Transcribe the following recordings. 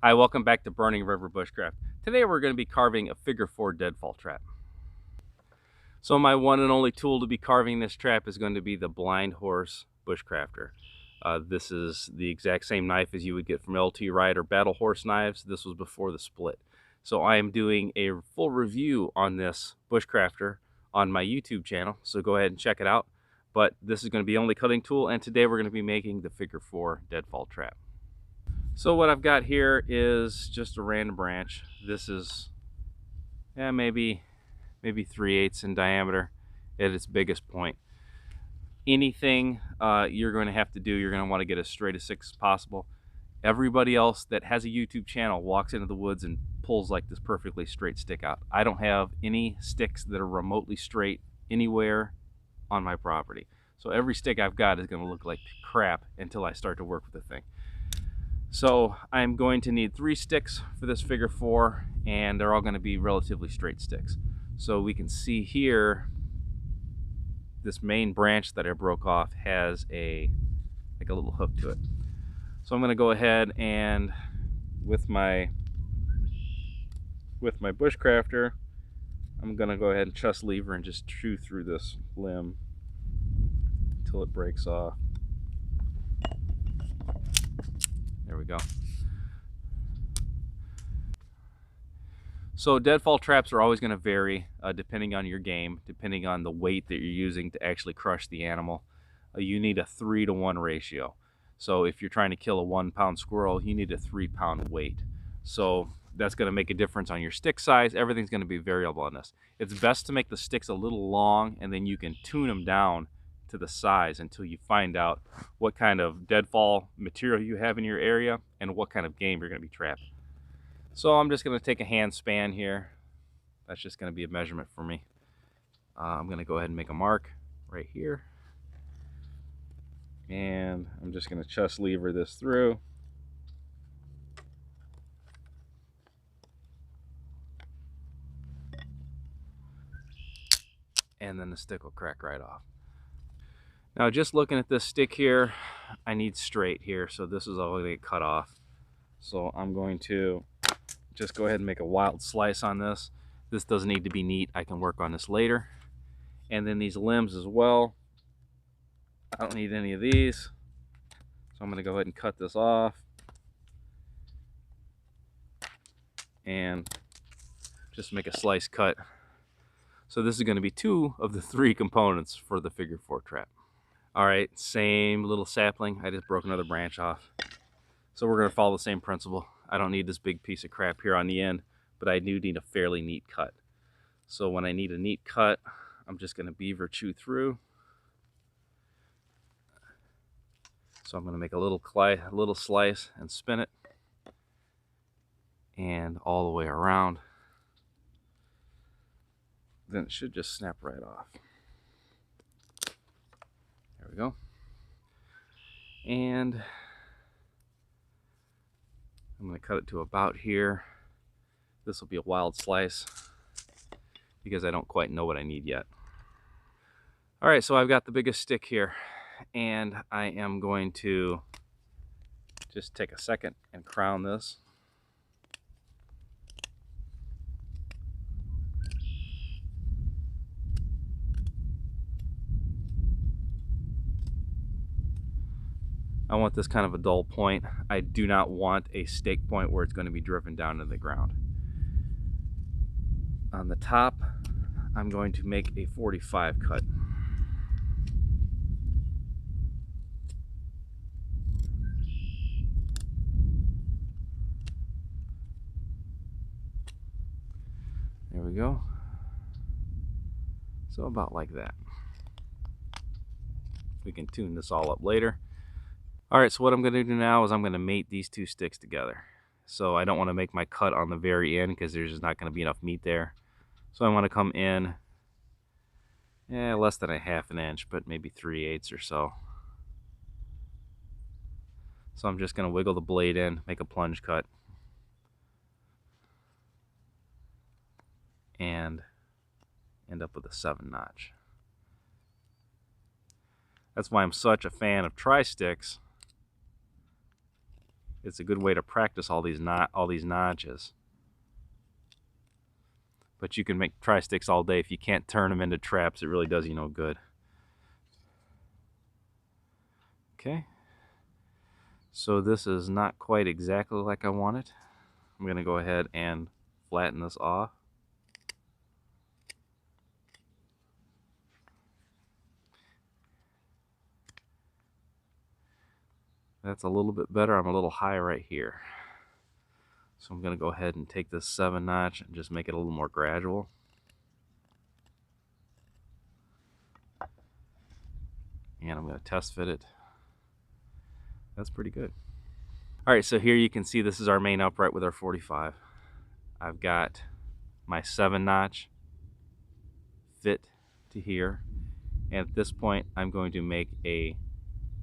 Hi, welcome back to Burning River Bushcraft. Today we're going to be carving a figure 4 deadfall trap. So my one and only tool to be carving this trap is going to be the Blind Horse Bushcrafter. This is the exact same knife as you would get from LT Ride or Battle Horse knives. This was before the split. So I am doing a full review on this Bushcrafter on my YouTube channel, so go ahead and check it out. But this is going to be the only cutting tool, and today we're going to be making the figure 4 deadfall trap. So what I've got here is just a random branch. This is maybe 3/8 in diameter at its biggest point. Anything you're going to have to do, you're going to want to get as straight a stick as possible. Everybody else that has a YouTube channel walks into the woods and pulls like this perfectly straight stick out. I don't have any sticks that are remotely straight anywhere on my property. So every stick I've got is going to look like crap until I start to work with the thing. So I'm going to need 3 sticks for this figure 4, and they're all going to be relatively straight sticks. So we can see here, this main branch that I broke off has a little hook to it. So I'm going to go ahead and with my Bushcrafter, I'm going to go ahead and truss lever and just chew through this limb until it breaks off. There we go. So deadfall traps are always going to vary depending on your game, depending on the weight that you're using to actually crush the animal. You need a 3-to-1 ratio. So if you're trying to kill a 1-pound squirrel, you need a 3-pound weight. So that's going to make a difference on your stick size. Everything's going to be variable on this. It's best to make the sticks a little long, and then you can tune them down to the size until you find out what kind of deadfall material you have in your area and what kind of game you're going to be trapping. So I'm just going to take a hand span here. That's just going to be a measurement for me. I'm going to go ahead and make a mark right here. And I'm just going to truss lever this through. And then the stick will crack right off. Now just looking at this stick here, I need straight here, so this is all going to get cut off. So I'm going to just go ahead and make a wild slice on this. This doesn't need to be neat. I can work on this later. And then these limbs as well. I don't need any of these. So I'm going to go ahead and cut this off. And just make a slice cut. So this is going to be 2 of the 3 components for the figure 4 trap. Alright, same little sapling. I just broke another branch off. So we're going to follow the same principle. I don't need this big piece of crap here on the end, but I do need a fairly neat cut. So when I need a neat cut, I'm just going to beaver chew through. So I'm going to make a little slice and spin it, and all the way around. Then it should just snap right off. There we go. And I'm going to cut it to about here. This will be a wild slice because I don't quite know what I need yet. All right, so I've got the biggest stick here, and I am going to just take a second and crown this. I want this kind of a dull point. I do not want a stake point where it's going to be driven down to the ground. On the top, I'm going to make a 45 cut. There we go. So about like that. We can tune this all up later. Alright, so what I'm going to do now is I'm going to mate these 2 sticks together. So I don't want to make my cut on the very end because there's just not going to be enough meat there. So I want to come in less than a 1/2 inch, but maybe 3/8 or so. So I'm just going to wiggle the blade in, make a plunge cut, and end up with a 7-notch. That's why I'm such a fan of tri-sticks, It's a good way to practice all these notches. But you can make tri-sticks all day. If you can't turn them into traps, it really does you no good. Okay. So this is not quite exactly like I want it. I'm going to go ahead and flatten this off. That's a little bit better. I'm a little high right here. So I'm going to go ahead and take this 7-notch and just make it a little more gradual. And I'm going to test fit it. That's pretty good. All right, so here you can see this is our main upright with our 45. I've got my 7-notch fit to here. And at this point, I'm going to make a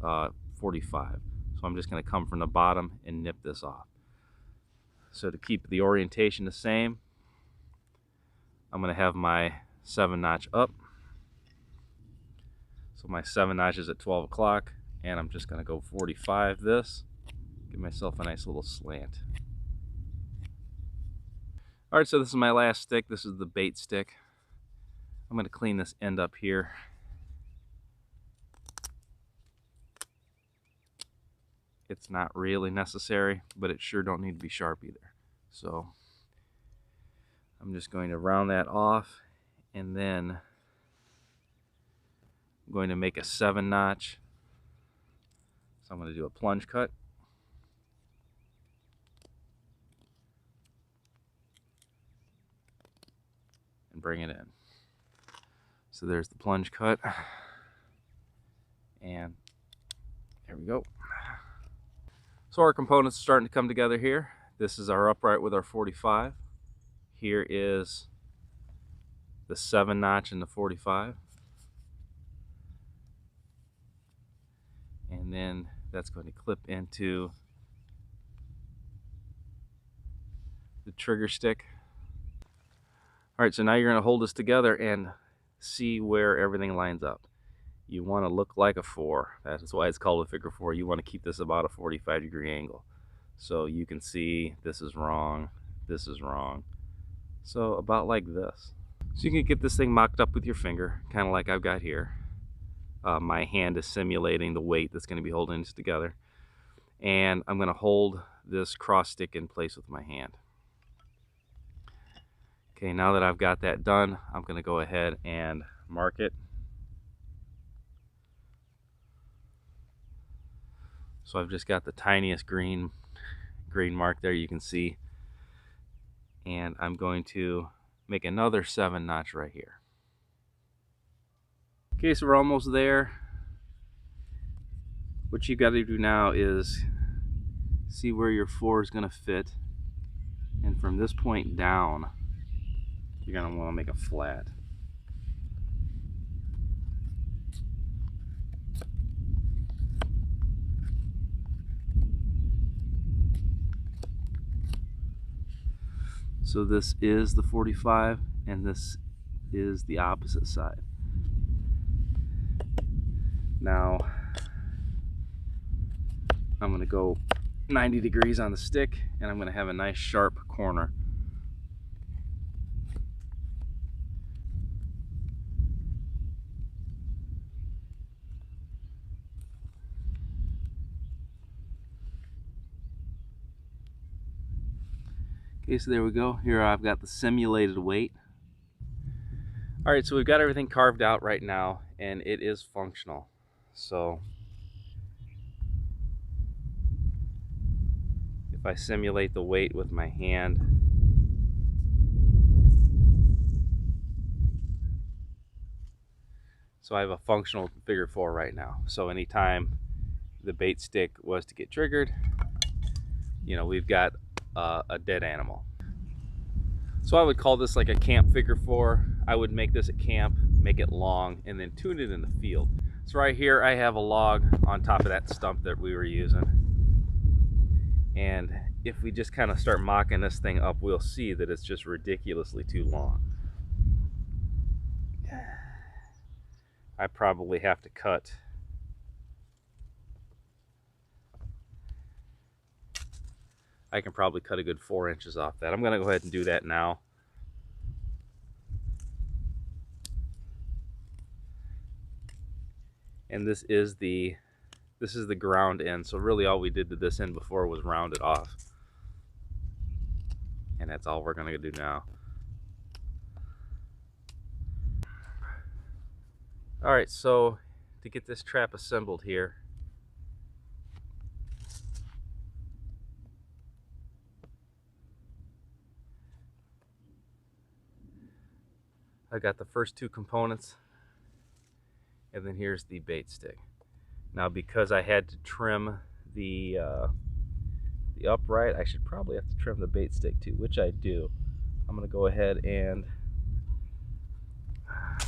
45. So I'm just going to come from the bottom and nip this off. So to keep the orientation the same, I'm going to have my 7-notch up. So my 7 notches at 12 o'clock, and I'm just going to go 45 this. Give myself a nice little slant. All right, so this is my last stick. This is the bait stick. I'm going to clean this end up here. It's not really necessary, but it sure don't need to be sharp either. So I'm just going to round that off, and then I'm going to make a 7-notch. So I'm going to do a plunge cut. And bring it in. So there's the plunge cut. And there we go. So our components are starting to come together here. This is our upright with our 45. Here is the 7-notch and the 45. And then that's going to clip into the trigger stick. All right, so now you're going to hold this together and see where everything lines up. You want to look like a 4. That is why it's called a figure 4. You want to keep this about a 45-degree angle. So you can see this is wrong, this is wrong. So about like this. So you can get this thing mocked up with your finger, kind of like I've got here. My hand is simulating the weight that's going to be holding this together. And I'm going to hold this cross stick in place with my hand. Okay, now that I've got that done, I'm going to go ahead and mark it. So I've just got the tiniest green mark there, you can see. And I'm going to make another 7-notch right here. Okay, so we're almost there. What you've got to do now is see where your 4 is going to fit. And from this point down, you're going to want to make a flat. So this is the 45, and this is the opposite side. Now, I'm going to go 90 degrees on the stick, and I'm going to have a nice sharp corner. Okay, so there we go. Here I've got the simulated weight. All right, so we've got everything carved out right now, and it is functional. So if I simulate the weight with my hand, so I have a functional figure 4 right now. So anytime the bait stick was to get triggered, you know, we've got a dead animal. So I would call this like a camp figure 4. I would make this at camp, make it long, and then tune it in the field. So right here I have a log on top of that stump that we were using. And if we just kind of start mocking this thing up, we'll see that it's just ridiculously too long. I probably have to cut I can probably cut a good 4 inches off that. I'm going to go ahead and do that now. And this is the ground end, so really all we did to this end before was round it off. And that's all we're going to do now. Alright, so to get this trap assembled here, I got the first 2 components, and then here's the bait stick. Now, because I had to trim the upright, I should probably have to trim the bait stick too, which I do. I'm going to go ahead and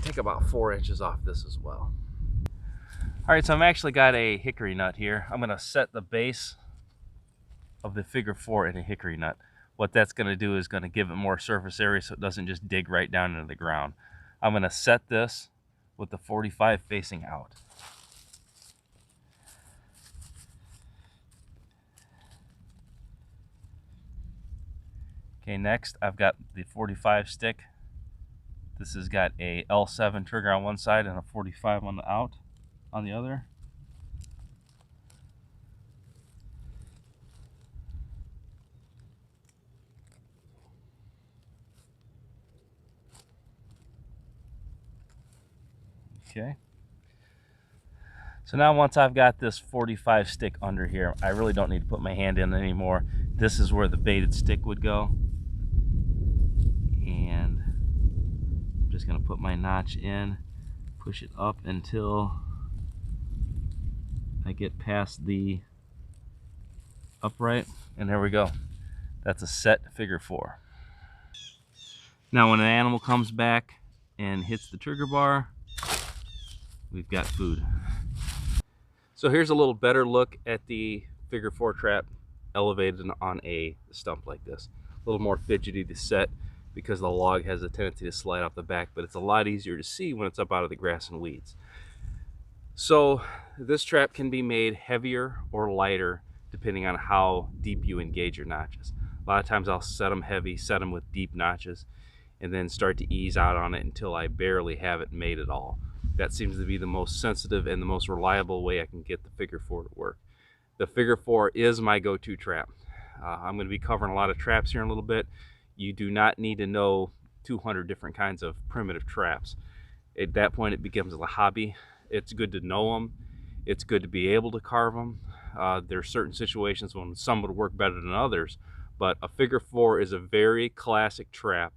take about 4 inches off this as well. Alright, so I've actually got a hickory nut here. I'm going to set the base of the figure 4 in a hickory nut. What that's going to do is going to give it more surface area so it doesn't just dig right down into the ground. I'm going to set this with the 45 facing out. Okay, next I've got the 45 stick. This has got a L7 trigger on one side and a 45 on the out on the other. Okay. So now once I've got this 45 stick under here, I really don't need to put my hand in anymore. This is where the baited stick would go. And I'm just going to put my notch in, push it up until I get past the upright, and there we go. That's a set figure 4. Now when an animal comes back and hits the trigger bar, we've got food. So here's a little better look at the figure 4 trap elevated on a stump like this. A little more fidgety to set because the log has a tendency to slide off the back, but it's a lot easier to see when it's up out of the grass and weeds. So this trap can be made heavier or lighter depending on how deep you engage your notches. A lot of times I'll set them heavy, set them with deep notches, and then start to ease out on it until I barely have it made at all. That seems to be the most sensitive and the most reliable way I can get the figure 4 to work. The figure 4 is my go-to trap. I'm going to be covering a lot of traps here in a little bit. You do not need to know 200 different kinds of primitive traps. At that point it becomes a hobby. It's good to know them. It's good to be able to carve them. There are certain situations when some would work better than others, but a figure 4 is a very classic trap.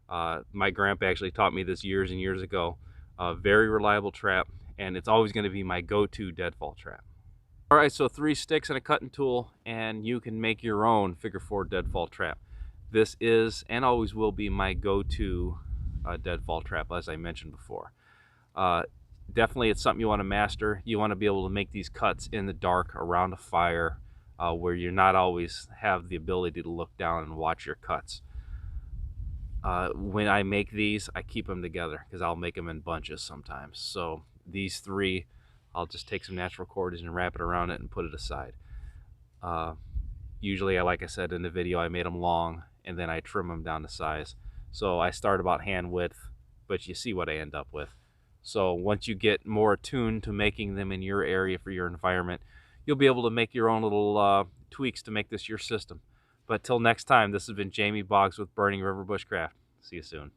My grandpa actually taught me this years and years ago. A very reliable trap, and it's always going to be my go-to deadfall trap. Alright, so 3 sticks and a cutting tool, and you can make your own figure 4 deadfall trap. This is and always will be my go-to deadfall trap, as I mentioned before. Definitely it's something you want to master. You want to be able to make these cuts in the dark around a fire where you're not always have the ability to look down and watch your cuts. When I make these, I keep them together because I'll make them in bunches sometimes. So these 3, I'll just take some natural cordage and wrap it around it and put it aside. Usually, like I said in the video, I made them long and then I trim them down to size. So I start about hand width, but you see what I end up with. So once you get more attuned to making them in your area for your environment, you'll be able to make your own little tweaks to make this your system. But till next time, this has been Jamie Boggs with Burning River Bushcraft. See you soon.